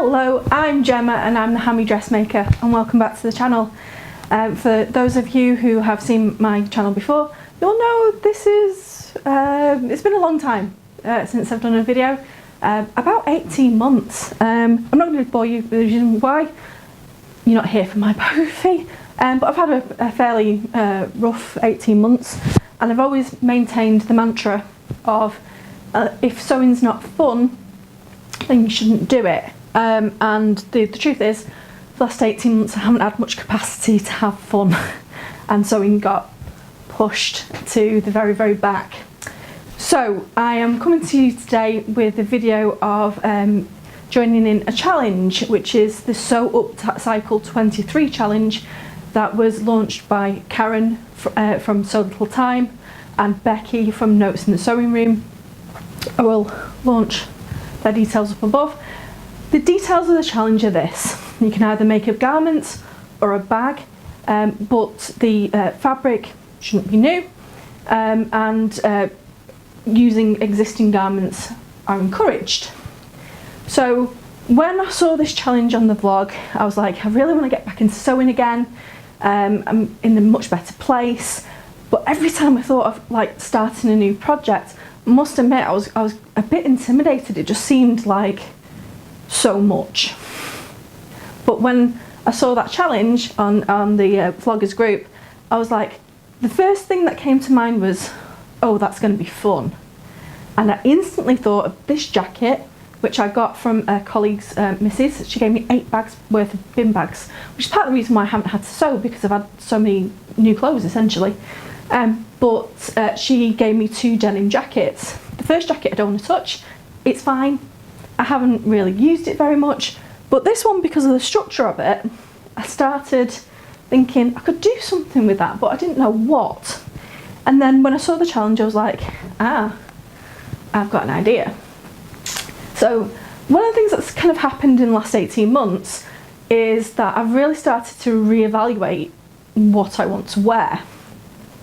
Hello, I'm Gemma and I'm the Hammy Dressmaker, and welcome back to the channel. For those of you who have seen my channel before, you'll know this is, it's been a long time since I've done a video, about 18 months. I'm not going to bore you with the reason why. You're not here for my biography, but I've had a fairly rough 18 months, and I've always maintained the mantra of if sewing's not fun, then you shouldn't do it. And the truth is, the last 18 months I haven't had much capacity to have fun, and sewing got pushed to the very, very back. So I am coming to you today with a video of joining in a challenge, which is the Sew Upcycle 23 challenge that was launched by Karen from So Little Time and Becky from Notes in the Sewing Room. I will launch their details up above. The details of the challenge are this: you can either make a garment or a bag, but the fabric shouldn't be new, and using existing garments are encouraged. So when I saw this challenge on the vlog, I was like, I really want to get back into sewing again. I'm in a much better place, but every time I thought of like starting a new project, I must admit I was a bit intimidated. It just seemed like so much. But when I saw that challenge on the vloggers group, I was like, the first thing that came to mind was, oh, that's going to be fun. And I instantly thought of this jacket, which I got from a colleague's missus. She gave me 8 bags worth of bin bags, which is part of the reason why I haven't had to sew, because I've had so many new clothes essentially. But she gave me 2 denim jackets. The first jacket I don't want to touch. It's fine. I haven't really used it very much. But this one, because of the structure of it, I started thinking I could do something with that, but I didn't know what. And then when I saw the challenge, I was like, I've got an idea. So one of the things that's kind of happened in the last 18 months is that I've really started to reevaluate what I want to wear.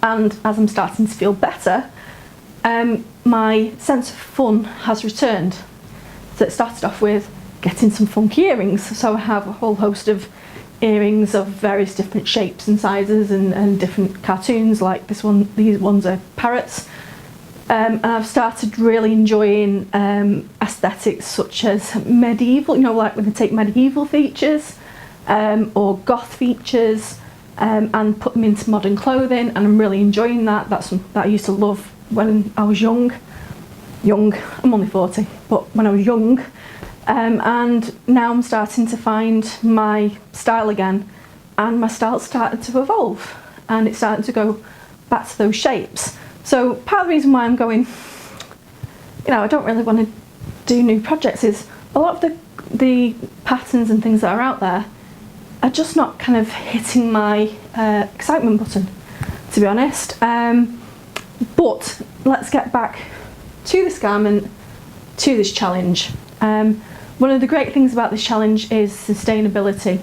And as I'm starting to feel better, my sense of fun has returned. So it started off with getting some funky earrings. So I have a whole host of earrings of various different shapes and sizes and different cartoons, like this one. These ones are parrots. And I've started really enjoying aesthetics such as medieval, you know, like when they take medieval features or goth features and put them into modern clothing, and I'm really enjoying that. That's something that I used to love when I was young, I'm only 40, but when I was young, and now I'm starting to find my style again, and my style started to evolve, and it's starting to go back to those shapes. So part of the reason why I'm going, you know, I don't really want to do new projects is a lot of the patterns and things that are out there are just not kind of hitting my excitement button, to be honest. But let's get back to this garment, to this challenge. One of the great things about this challenge is sustainability.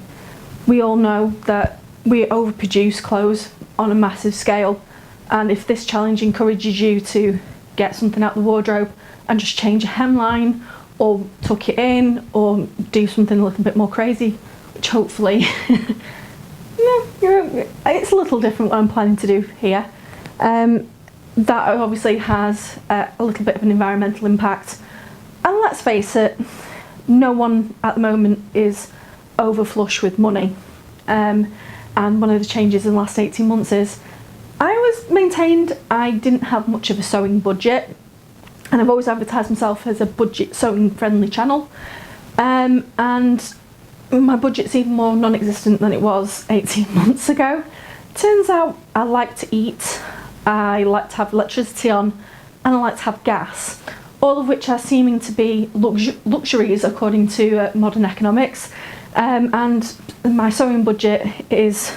We all know that we overproduce clothes on a massive scale. And if this challenge encourages you to get something out the wardrobe and just change a hemline or tuck it in or do something a little bit more crazy, which hopefully, it's a little different what I'm planning to do here. That obviously has a little bit of an environmental impact. And let's face it, no one at the moment is over flush with money. And one of the changes in the last 18 months is I always maintained I didn't have much of a sewing budget, and I've always advertised myself as a budget sewing friendly channel, and my budget's even more non-existent than it was 18 months ago. Turns out I like to eat, I like to have electricity on, and I like to have gas, all of which are seeming to be luxuries according to modern economics, and my sewing budget is,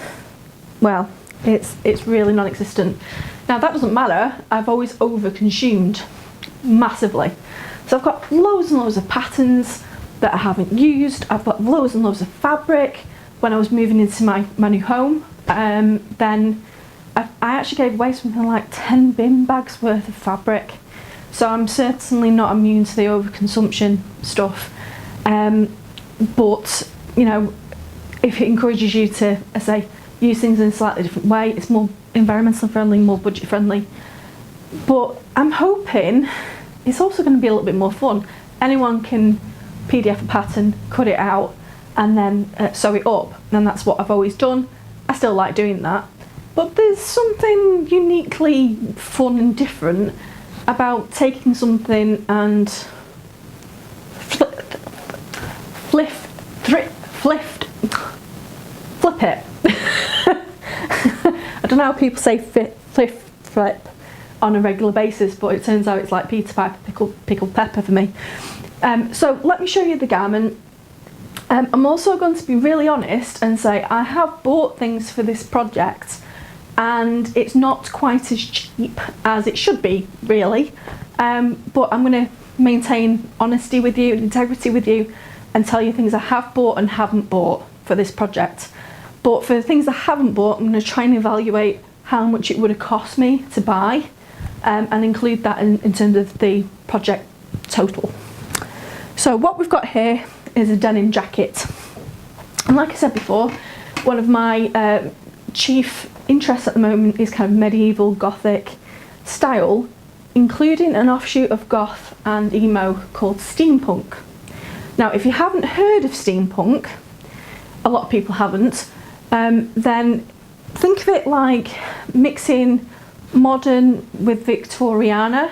well, it's really non-existent. Now that doesn't matter, I've always over-consumed massively. So I've got loads and loads of patterns that I haven't used, I've got loads and loads of fabric. When I was moving into my new home, then I actually gave away something like 10 bin bags worth of fabric. So I'm certainly not immune to the overconsumption stuff. but you know, if it encourages you to, I say, use things in a slightly different way, it's more environmental friendly, more budget friendly. But I'm hoping it's also going to be a little bit more fun. Anyone can PDF a pattern, cut it out, and then sew it up. And that's what I've always done. I still like doing that. But there's something uniquely fun and different about taking something and flip it. I don't know how people say flip on a regular basis, but it turns out it's like Peter Piper pickled pepper for me. So let me show you the garment. I'm also going to be really honest and say I have bought things for this project and it's not quite as cheap as it should be, really. But I'm going to maintain honesty with you and integrity with you and tell you things I have bought and haven't bought for this project. But for the things I haven't bought, I'm going to try and evaluate how much it would have cost me to buy and include that in terms of the project total. So what we've got here is a denim jacket. And like I said before, one of my chief interests at the moment is kind of medieval gothic style, including an offshoot of goth and emo called steampunk. Now, if you haven't heard of steampunk, a lot of people haven't, then think of it like mixing modern with Victoriana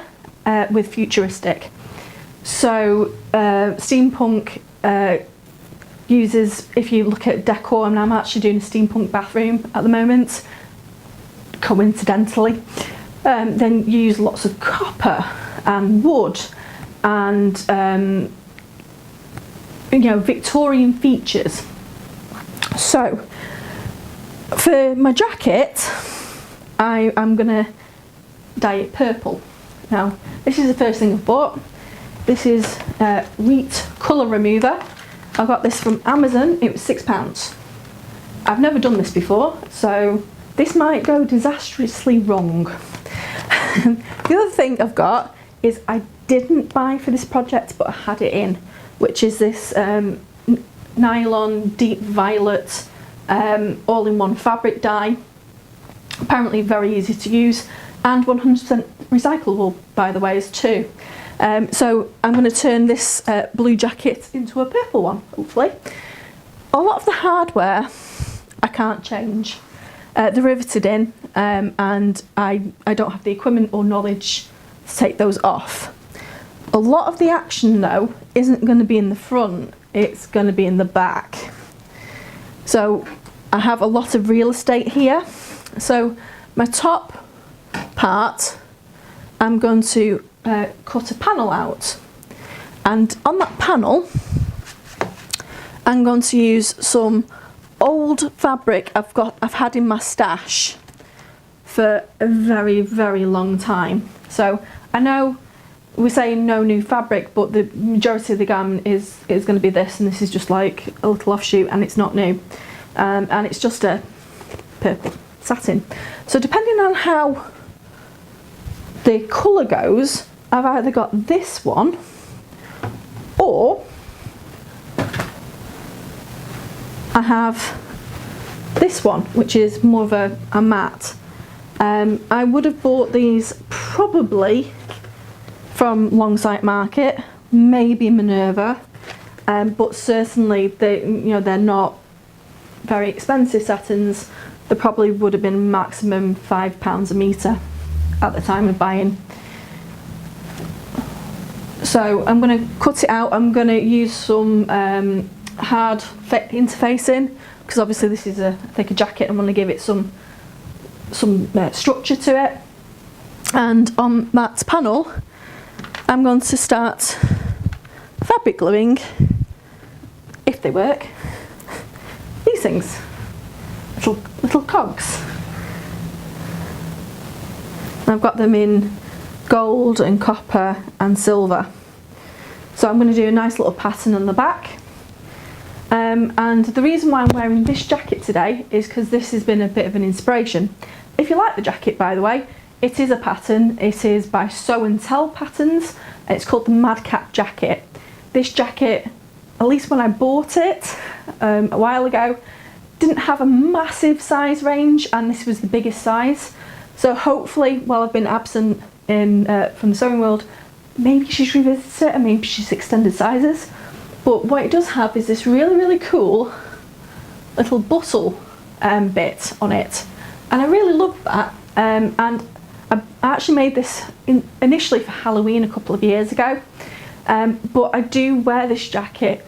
with futuristic. So steampunk uses, if you look at decor, and I'm actually doing a steampunk bathroom at the moment, coincidentally, then use lots of copper and wood and you know, Victorian features. So for my jacket, I'm gonna dye it purple. Now this is the first thing I've bought. This is wheat colour remover. I got this from Amazon. It was £6. I've never done this before, so this might go disastrously wrong. The other thing I've got is I didn't buy for this project, but I had it in, which is this nylon deep violet all-in-one fabric dye. Apparently very easy to use and 100% recyclable, by the way, as too. So I'm going to turn this blue jacket into a purple one, hopefully. A lot of the hardware I can't change. They're riveted in and I don't have the equipment or knowledge to take those off. A lot of the action though isn't going to be in the front, it's going to be in the back. So I have a lot of real estate here. So my top part, I'm going to cut a panel out, and on that panel I'm going to use some old fabric I've had in my stash for a very, very long time. So I know we're saying no new fabric, but the majority of the garment is going to be this, and this is just like a little offshoot and it's not new, and it's just a purple satin. So depending on how the colour goes, I've either got this one or I have this one, which is more of a matte. I would have bought these probably from Longsight Market, maybe Minerva, but certainly they're not very expensive satins. They probably would have been maximum £5 a metre at the time of buying. So I'm going to cut it out. I'm going to use some hard interfacing, because obviously this is a thicker jacket. I'm going to give it some structure to it. And on that panel, I'm going to start fabric gluing, if they work, these things, little cogs. I've got them in gold and copper and silver. So I'm going to do a nice little pattern on the back. And the reason why I'm wearing this jacket today is because this has been a bit of an inspiration. If you like the jacket, by the way, it is a pattern. It is by Sew and Tell Patterns. It's called the Madcap jacket. This jacket, at least when I bought it a while ago, didn't have a massive size range, and this was the biggest size. So hopefully, while I've been absent from the sewing world, maybe she's revisited it and maybe she's extended sizes. But what it does have is this really, really cool little bustle bit on it, and I really love that. And I actually made this initially for Halloween a couple of years ago, but I do wear this jacket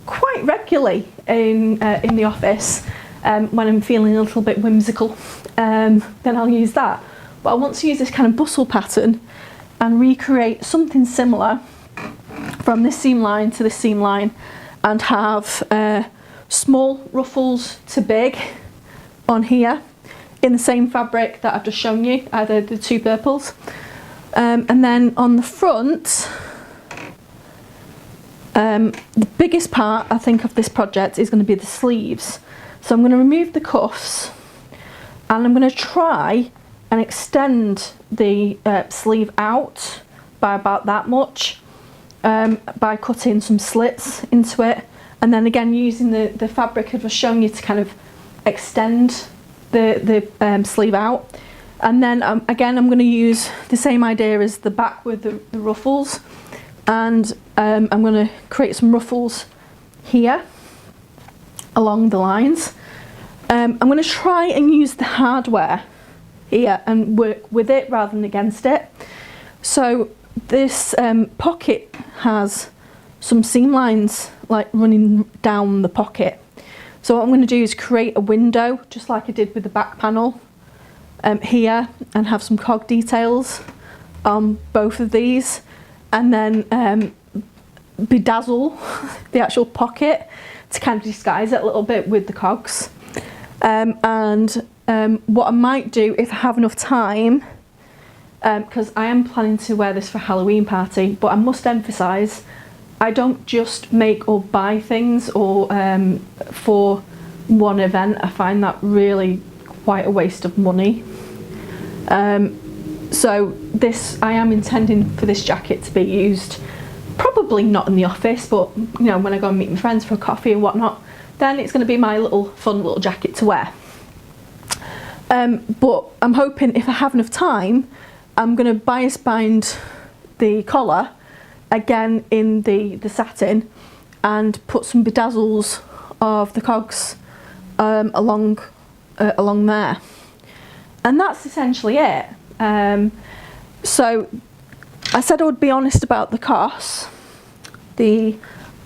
quite regularly in the office. When I'm feeling a little bit whimsical, then I'll use that. But I want to use this kind of bustle pattern and recreate something similar from this seam line to this seam line, and have small ruffles to big on here in the same fabric that I've just shown you, either the two purples. And then on the front, the biggest part I think of this project is going to be the sleeves. So I'm going to remove the cuffs, and I'm going to try and extend the sleeve out by about that much, by cutting some slits into it, and then again using the fabric I've just shown you to kind of extend the sleeve out. And then again I'm going to use the same idea as the back with the ruffles, and I'm going to create some ruffles here along the lines. I'm going to try and use the hardware here and work with it rather than against it. So this pocket has some seam lines like running down the pocket. So what I'm going to do is create a window just like I did with the back panel here, and have some cog details on both of these, and then bedazzle the actual pocket to kind of disguise it a little bit with the cogs. What I might do if I have enough time, because I am planning to wear this for a Halloween party, but I must emphasise I don't just make or buy things or for one event. I find that really quite a waste of money. So I am intending for this jacket to be used, probably not in the office, but you know, when I go and meet my friends for a coffee and whatnot, then it's going to be my little fun little jacket to wear. But I'm hoping if I have enough time, I'm going to bias bind the collar again in the satin, and put some bedazzles of the cogs along there, and that's essentially it. So I said I would be honest about the costs. The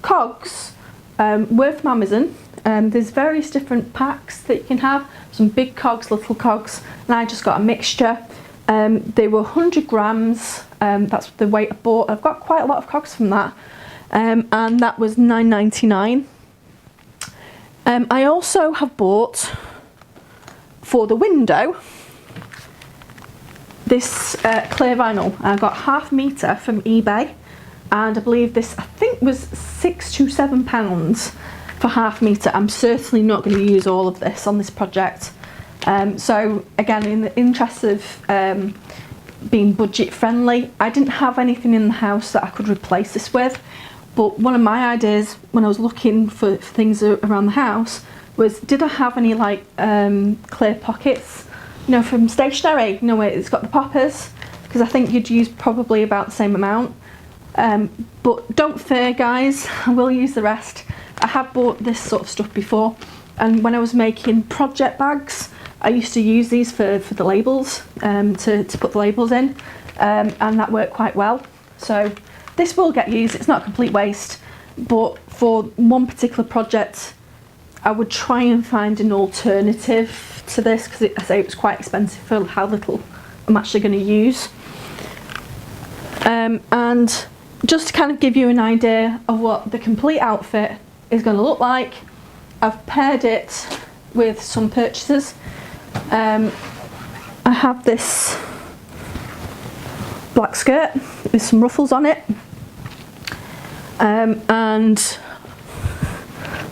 cogs were from Amazon. There's various different packs that you can have, some big cogs, little cogs, and I just got a mixture. They were 100 grams, that's the weight I bought. I've got quite a lot of cogs from that, and that was £9.99. I also have bought, for the window, this clear vinyl. I got ½ metre from eBay, and I believe this, I think, was £6 to £7 for ½ metre. I'm certainly not going to use all of this on this project. So again, in the interest of being budget friendly, I didn't have anything in the house that I could replace this with, but one of my ideas when I was looking for things around the house was, did I have any like clear pockets, you know, from stationery, you know, where it's got the poppers, because I think you'd use probably about the same amount. But don't fear guys, I will use the rest. I have bought this sort of stuff before, and when I was making project bags, I used to use these for the labels, to put the labels in, and that worked quite well. So this will get used, it's not a complete waste, but for one particular project I would try and find an alternative to this, because I say it was quite expensive for how little I'm actually going to use. And just to kind of give you an idea of what the complete outfit is going to look like, I've paired it with some purchases. I have this black skirt with some ruffles on it, and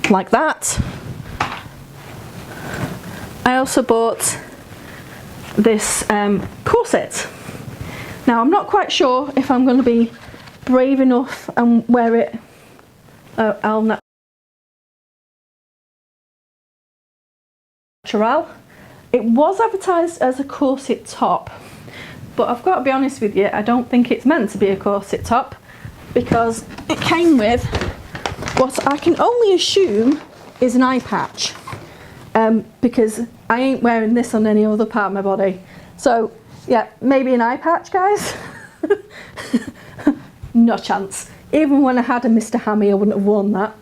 like that. I also bought this corset. Now I'm not quite sure if I'm going to be brave enough and wear it. I'll natural. It was advertised as a corset top, but I've got to be honest with you, I don't think it's meant to be a corset top, because it came with what I can only assume is an eye patch, because I ain't wearing this on any other part of my body. So yeah, maybe an eye patch, guys. No chance. Even when I had a Mr. Hammy, I wouldn't have worn that.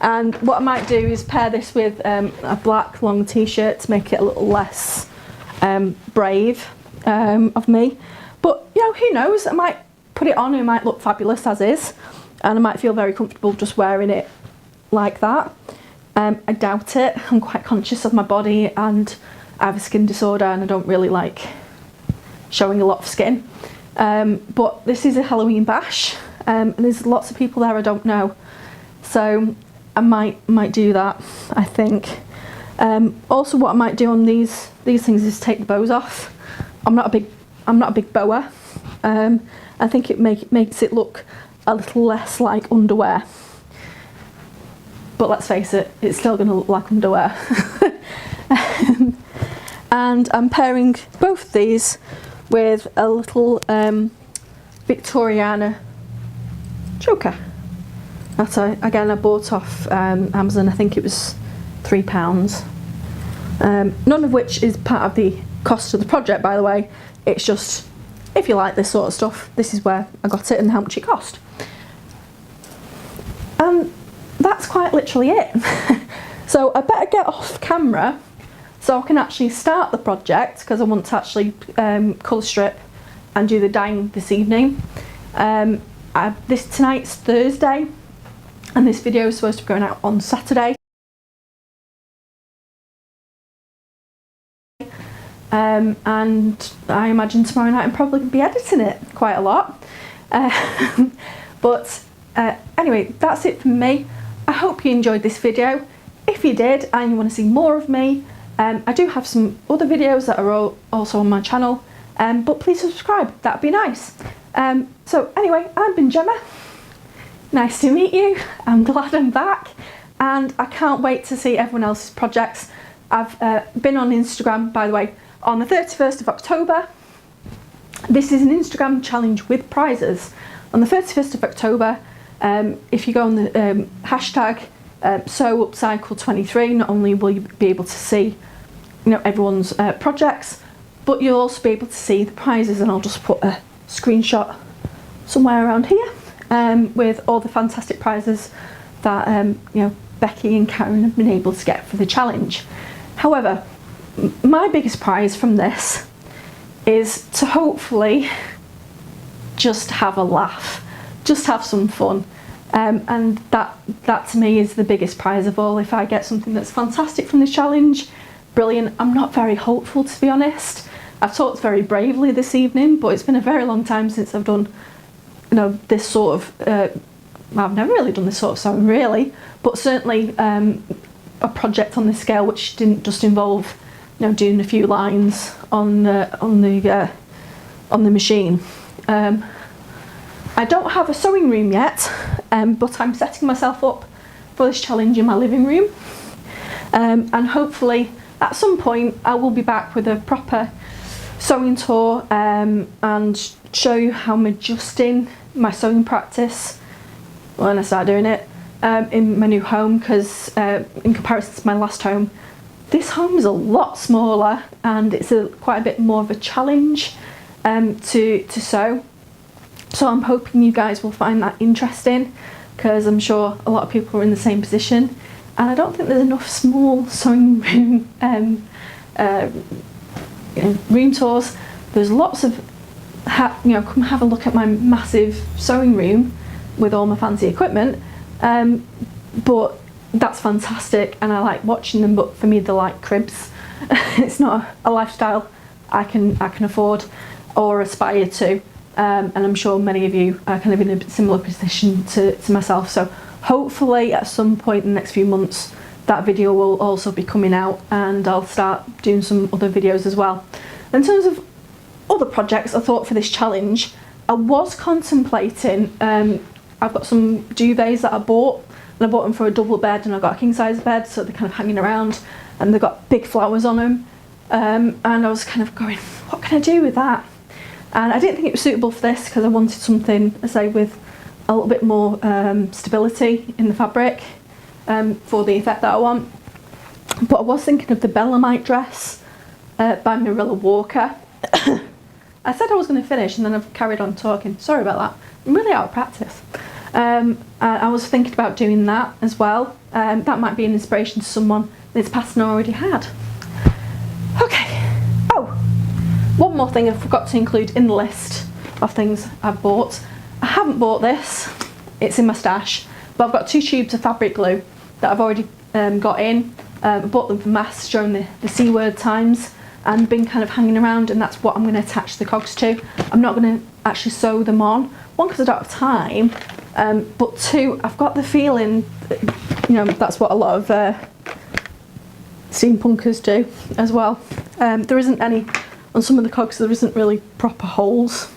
And what I might do is pair this with a black long t-shirt to make it a little less brave of me. But you know, who knows, I might put it on and it might look fabulous as is, and I might feel very comfortable just wearing it like that. I doubt it. I'm quite conscious of my body and I have a skin disorder and I don't really like showing a lot of skin. But this is a Halloween bash, and there's lots of people there I don't know, so I might do that, I think. Also, what I might do on these things is take the bows off. I'm not a big bower. I think it makes it look a little less like underwear. But let's face it, it's still going to look like underwear. And I'm pairing both these with a little Victoriana choker that I bought off Amazon. I think it was £3. None of which is part of the cost of the project, by the way. It's just, if you like this sort of stuff, this is where I got it and how much it cost. And that's quite literally it. So I better get off camera so I can actually start the project, because I want to actually colour strip and do the dyeing this evening. Tonight's Thursday and this video is supposed to be going out on Saturday. And I imagine tomorrow night I'm probably going to be editing it quite a lot. But anyway, that's it from me. I hope you enjoyed this video. If you did and you want to see more of me, I do have some other videos that are also on my channel, but please subscribe, that'd be nice. So anyway, I've been Gemma. Nice to meet you. I'm glad I'm back, and I can't wait to see everyone else's projects. I've been on Instagram, by the way, on the 31st of October. This is an Instagram challenge with prizes. On the 31st of October, if you go on the hashtag Upcycle23, not only will you be able to see, you know, everyone's projects, but you'll also be able to see the prizes, and I'll just put a screenshot somewhere around here with all the fantastic prizes that you know, Becky and Karen have been able to get for the challenge. However, my biggest prize from this is to hopefully just have a laugh, just have some fun. And that to me is the biggest prize of all. If I get something that's fantastic from the challenge, brilliant. I'm not very hopeful, to be honest. I've talked very bravely this evening, but it's been a very long time since I've done, you know, this sort of, I've never really done this sort of sewing really, but certainly a project on this scale which didn't just involve, you know, doing a few lines on the machine. I don't have a sewing room yet, but I'm setting myself up for this challenge in my living room, and hopefully at some point I will be back with a proper sewing tour and show you how I'm adjusting my sewing practice when I start doing it in my new home, because in comparison to my last home, this home is a lot smaller and it's quite a bit more of a challenge to sew. So I'm hoping you guys will find that interesting, because I'm sure a lot of people are in the same position, and I don't think there's enough small sewing room room tours. There's lots of, you know, come have a look at my massive sewing room with all my fancy equipment, but that's fantastic and I like watching them, but for me they're like cribs. It's not a lifestyle I can afford or aspire to. And I'm sure many of you are kind of in a similar position to myself, so hopefully at some point in the next few months that video will also be coming out and I'll start doing some other videos as well. In terms of other projects I thought for this challenge, I was contemplating, I've got some duvets that I bought and I bought them for a double bed, and I got a king size bed, so they're kind of hanging around, and they've got big flowers on them. And I was kind of going, what can I do with that? And I didn't think it was suitable for this because I wanted something, I say, with a little bit more stability in the fabric for the effect that I want. But I was thinking of the Bellamite dress by Marilla Walker. I said I was going to finish, and then I've carried on talking. Sorry about that. I'm really out of practice. I was thinking about doing that as well. That might be an inspiration to someone this pattern already had. Okay. Oh, one more thing I forgot to include in the list of things I've bought. I haven't bought this. It's in my stash, but I've got 2 tubes of fabric glue that I've already got in. I bought them for mass during the C word times, and been kind of hanging around, and that's what I'm going to attach the cogs to. I'm not going to actually sew them on. 1, because I don't have time, but 2, I've got the feeling that, you know, that's what a lot of steampunkers do as well. There isn't any, on some of the cogs there isn't really proper holes,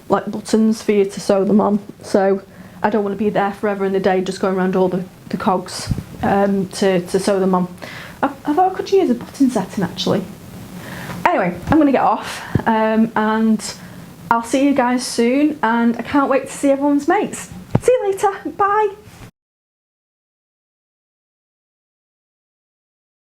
like buttons for you to sew them on, so I don't want to be there forever in the day just going around all the cogs to sew them on. I thought I could use a button setting actually. Anyway, I'm going to get off, and I'll see you guys soon, and I can't wait to see everyone's mates. See you later, bye!